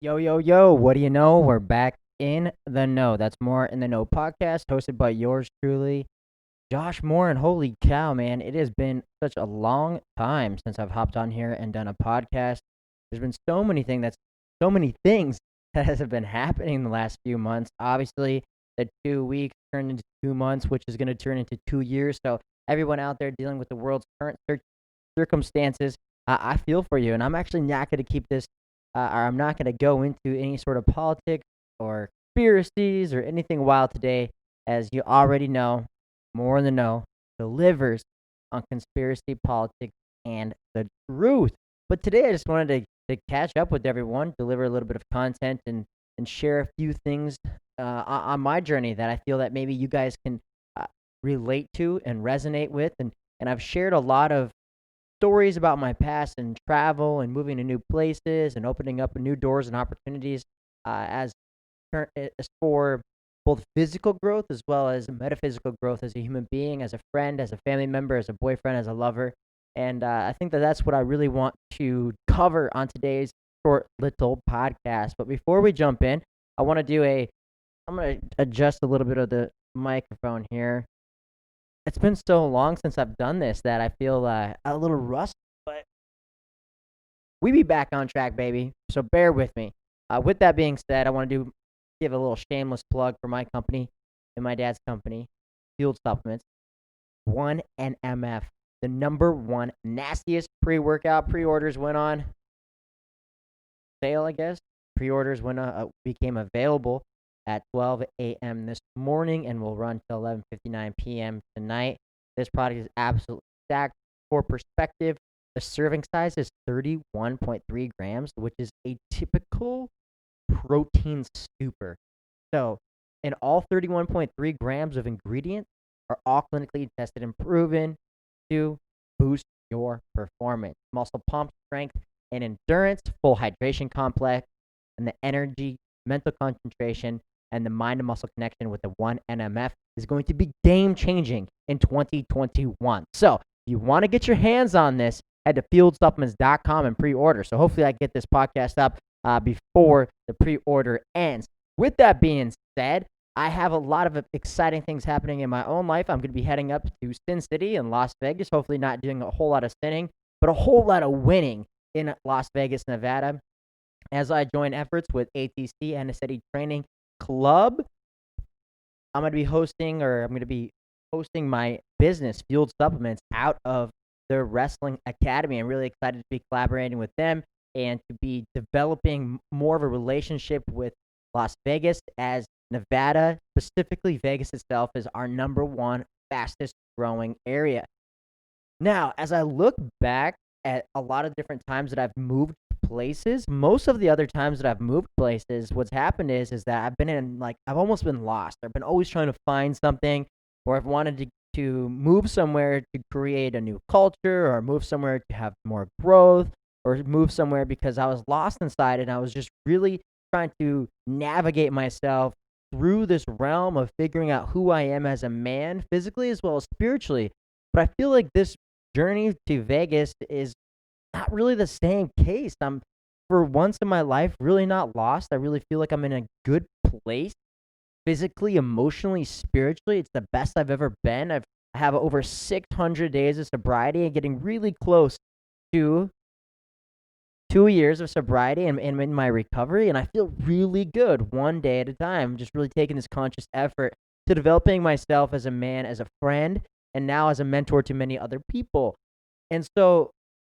Yo, yo, yo, what do you know? We're back in the know. That's More in the Know podcast, hosted by yours truly, Josh Moore. And holy cow, man, it has been such a long time since I've hopped on here and done a podcast. There's been so many things that have been happening in the last few months. Obviously, the 2 weeks turned into 2 months, which is going to turn into 2 years. So everyone out there dealing with the world's current circumstances, I feel for you. And I'm actually not going to keep this or I'm not going to go into any sort of politics or conspiracies or anything wild today. As you already know, More in the Know delivers on conspiracy, politics, and the truth. But today I just wanted to catch up with everyone, deliver a little bit of content, and share a few things on my journey that I feel that maybe you guys can uh, relate to and resonate with. And I've shared a lot of stories about my past and travel and moving to new places and opening up new doors and opportunities as for both physical growth as well as metaphysical growth as a human being, as a friend, as a family member, as a boyfriend, as a lover. And I think that that's what I really want to cover on today's short little podcast. But before we jump in, I want to I'm going to adjust a little bit of the microphone here. It's been so long since I've done this that I feel a little rusty, but we be back on track, baby. So bear with me. With that being said, I want to give a little shameless plug for my company and my dad's company, Field Supplements. 1NMF, the number one nastiest pre-workout. Pre-orders went on sale, I guess. Pre-orders became available at 12 a.m. this morning and will run till 11:59 p.m. tonight. This product is absolutely stacked. For perspective, the serving size is 31.3 grams, which is a typical protein scooper. So, in all 31.3 grams of ingredients are all clinically tested and proven to boost your performance, muscle pump, strength, and endurance, full hydration complex, and the energy, mental concentration, and the mind to muscle connection with the 1NMF is going to be game changing in 2021. So, if you want to get your hands on this, head to fieldsupplements.com and pre-order. So hopefully I get this podcast up before the pre-order ends. With that being said, I have a lot of exciting things happening in my own life. I'm going to be heading up to Sin City in Las Vegas, hopefully not doing a whole lot of sinning, but a whole lot of winning in Las Vegas, Nevada, as I join efforts with ATC and the City Training Club. I'm going to be hosting my business, Field Supplements, out of the Wrestling Academy. I'm really excited to be collaborating with them and to be developing more of a relationship with Las Vegas, as Nevada, specifically Vegas itself, is our number one fastest growing area. Now, as I look back at a lot of different times that I've moved places, most of the other times that I've moved places, what's happened is that I've almost been lost. I've been always trying to find something, or I've wanted to move somewhere to create a new culture, or move somewhere to have more growth, or move somewhere because I was lost inside and I was just really trying to navigate myself through this realm of figuring out who I am as a man, physically as well as spiritually. But I feel like this journey to Vegas is not really the same case. I'm, for once in my life, really not lost. I really feel like I'm in a good place physically, emotionally, spiritually. It's the best I've ever been. I have over 600 days of sobriety and getting really close to 2 years of sobriety and in my recovery. And I feel really good one day at a time. Just really taking this conscious effort to developing myself as a man, as a friend, and now as a mentor to many other people. And so,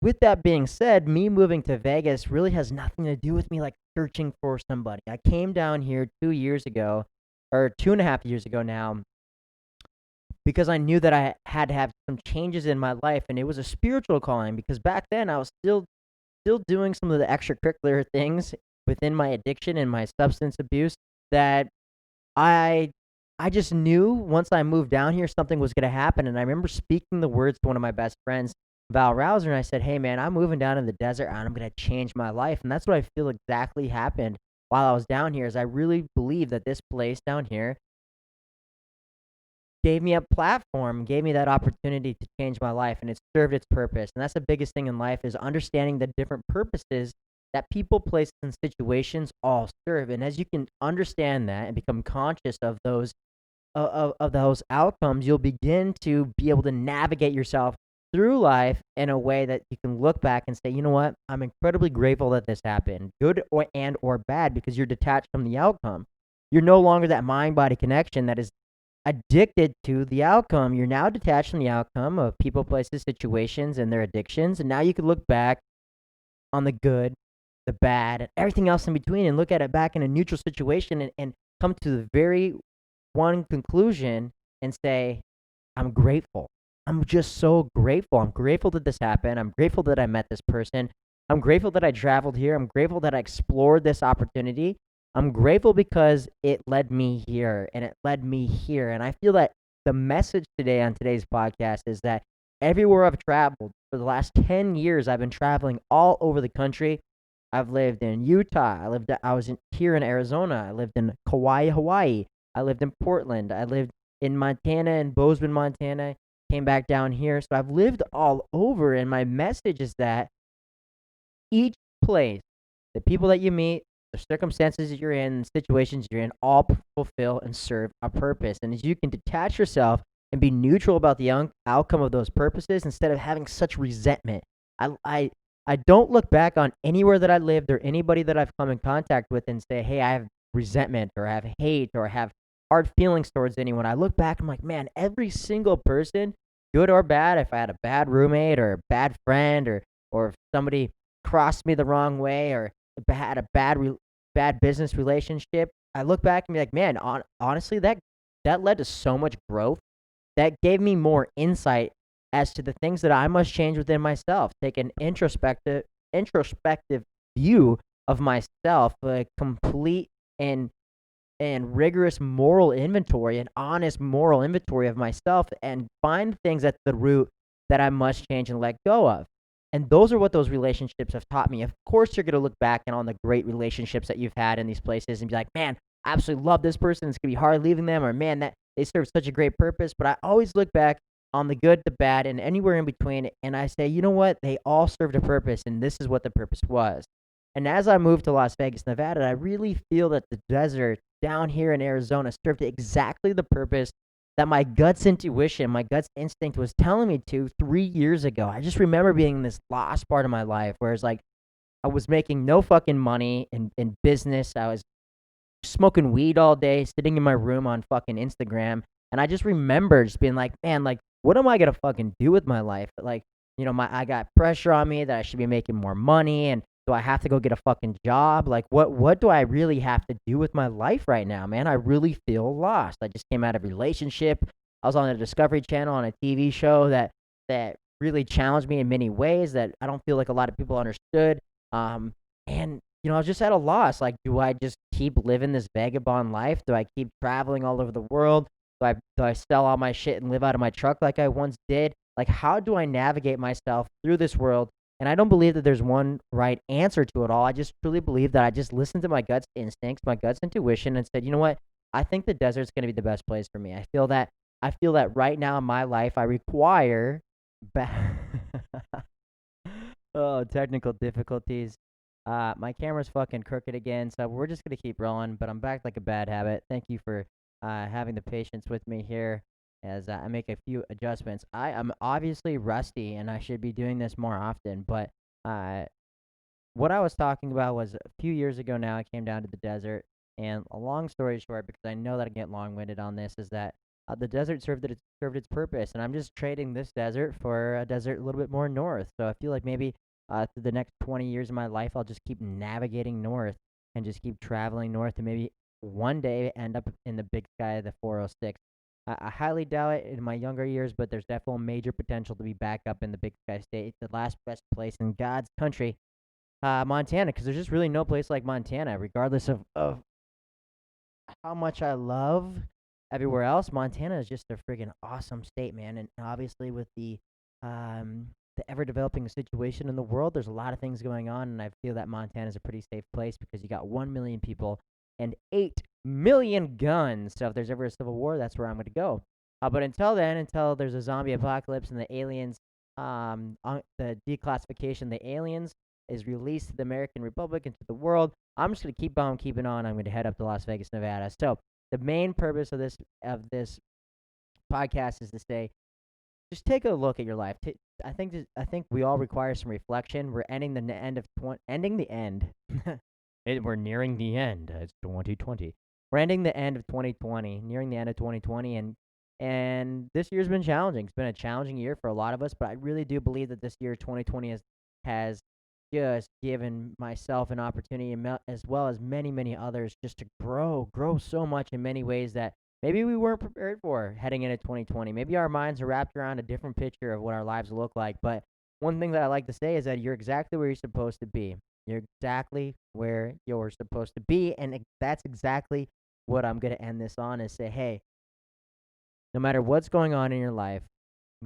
with that being said, me moving to Vegas really has nothing to do with me like searching for somebody. I came down here 2 years ago, or 2.5 years ago now, because I knew that I had to have some changes in my life, and it was a spiritual calling. Because back then I was still doing some of the extracurricular things within my addiction and my substance abuse that I I just knew once I moved down here something was gonna happen. And I remember speaking the words to one of my best friends, Val Rouser, and I said, "Hey man, I'm moving down in the desert and I'm gonna change my life." And that's what I feel exactly happened while I was down here. Is I really believe that this place down here gave me a platform, gave me that opportunity to change my life, and it served its purpose. And that's the biggest thing in life, is understanding the different purposes that people, places, and situations all serve. And as you can understand that and become conscious of those outcomes, you'll begin to be able to navigate yourself through life in a way that you can look back and say, you know what, I'm incredibly grateful that this happened, good or bad, because you're detached from the outcome. You're no longer that mind body connection that is addicted to the outcome. You're now detached from the outcome of people, places, situations, and their addictions. And now you can look back on the good, the bad, and everything else in between and look at it back in a neutral situation and come to the very one conclusion and say, I'm grateful. I'm just so grateful. I'm grateful that this happened. I'm grateful that I met this person. I'm grateful that I traveled here. I'm grateful that I explored this opportunity. I'm grateful because it led me here and it led me here. And I feel that the message today on today's podcast is that everywhere I've traveled for the last 10 years, I've been traveling all over the country. I've lived in Utah. Here in Arizona. I lived in Kauai, Hawaii. I lived in Portland. I lived in Montana and Bozeman, Montana. Came back down here. So I've lived all over. And my message is that each place, the people that you meet, the circumstances that you're in, the situations you're in, all fulfill and serve a purpose. And as you can detach yourself and be neutral about the outcome of those purposes instead of having such resentment. I don't look back on anywhere that I lived or anybody that I've come in contact with and say, hey, I have resentment or I have hate or I have hard feelings towards anyone. I look back, I'm like, man, every single person, good or bad, if I had a bad roommate or a bad friend or if somebody crossed me the wrong way or had a bad business relationship, I look back and be like, man, honestly, that led to so much growth. That gave me more insight as to the things that I must change within myself. Take an introspective view of myself, a complete and rigorous moral inventory, an honest moral inventory of myself, and find things at the root that I must change and let go of. And those are what those relationships have taught me. Of course, you're going to look back on the great relationships that you've had in these places and be like, man, I absolutely love this person. It's going to be hard leaving them, or man, that they serve such a great purpose. But I always look back on the good, the bad, and anywhere in between. And I say, you know what? They all served a purpose, and this is what the purpose was. And as I moved to Las Vegas, Nevada, I really feel that the desert down here in Arizona served exactly the purpose that my gut's intuition, my gut's instinct was telling me to 3 years ago. I just remember being in this lost part of my life where it's like I was making no fucking money in business. I was smoking weed all day, sitting in my room on fucking Instagram. And I just remember just being like, man, like, what am I gonna fucking do with my life? Like, I got pressure on me that I should be making more money, and do I have to go get a fucking job? Like, what do I really have to do with my life right now, man? I really feel lost. I just came out of a relationship. I was on the Discovery Channel on a TV show that really challenged me in many ways that I don't feel like a lot of people understood. And I was just at a loss. Like, do I just keep living this vagabond life? Do I keep traveling all over the world? Do I sell all my shit and live out of my truck like I once did? Like, how do I navigate myself through this world? And I don't believe that there's one right answer to it all. I just truly believe that I just listened to my gut's instincts, my gut's intuition, and said, you know what? I think the desert's going to be the best place for me. I feel that right now in my life, I require. Ba- oh, technical difficulties. My camera's fucking crooked again, so we're just gonna keep rolling. But I'm back like a bad habit. Thank you for having the patience with me here as I make a few adjustments. I am obviously rusty, and I should be doing this more often. But uh, what I was talking about was a few years ago now, I came down to the desert. And a long story short, because I know that I get long winded on this, is that the desert served its purpose. And I'm just trading this desert for a desert a little bit more north. So I feel like maybe through the next 20 years of my life, I'll just keep navigating north and just keep traveling north and maybe one day end up in the big sky of the 406. I highly doubt it in my younger years, but there's definitely major potential to be back up in the big sky state, the last best place in God's country, Montana, because there's just really no place like Montana, regardless of how much I love everywhere else. Montana is just a friggin' awesome state, man. And obviously, with the ever developing situation in the world, there's a lot of things going on, and I feel that Montana is a pretty safe place because you got 1 million people and 8 million guns. So if there's ever a civil war, that's where I'm going to go. But until then, until there's a zombie apocalypse and the aliens, the declassification, the aliens is released to the American Republic and to the world, I'm just gonna keep on keeping on. I'm gonna head up to Las Vegas, Nevada. So the main purpose of this podcast is to say, just take a look at your life. I think we all require some reflection. We're ending the end of ending the end. We're nearing the end. It's 2020. We're ending the end of 2020, nearing the end of 2020, and this year's been challenging. It's been a challenging year for a lot of us, but I really do believe that this year 2020 has just given myself an opportunity, as well as many others, just to grow so much in many ways that maybe we weren't prepared for heading into 2020. Maybe our minds are wrapped around a different picture of what our lives look like. But one thing that I like to say is that you're exactly where you're supposed to be. You're exactly where you're supposed to be. And that's exactly what I'm going to end this on, is say, hey, no matter what's going on in your life,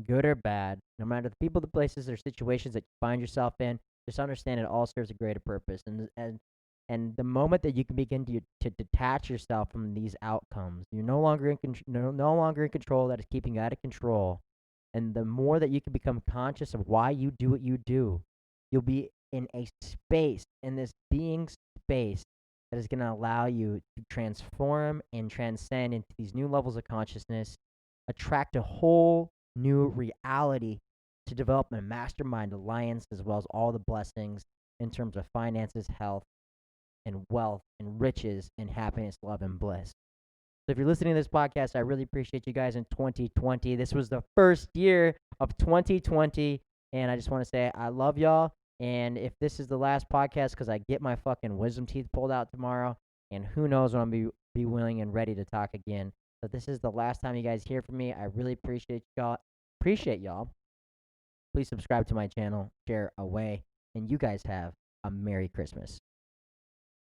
good or bad, no matter the people, the places, or situations that you find yourself in, just understand it all serves a greater purpose. And the moment that you can begin to detach yourself from these outcomes, you're no longer no longer in control. That is keeping you out of control. And the more that you can become conscious of why you do what you do, you'll be in a space, in this being space, that is going to allow you to transform and transcend into these new levels of consciousness, attract a whole new reality, to develop a mastermind alliance, as well as all the blessings in terms of finances, health, and wealth, and riches, and happiness, love, and bliss. So if you're listening to this podcast, I really appreciate you guys in 2020. This was the first year of 2020, and I just want to say I love y'all. And if this is the last podcast, because I get my fucking wisdom teeth pulled out tomorrow, and who knows when I'll be willing and ready to talk again. So this is the last time you guys hear from me. I really appreciate y'all. Appreciate y'all. Please subscribe to my channel, share away, and you guys have a Merry Christmas.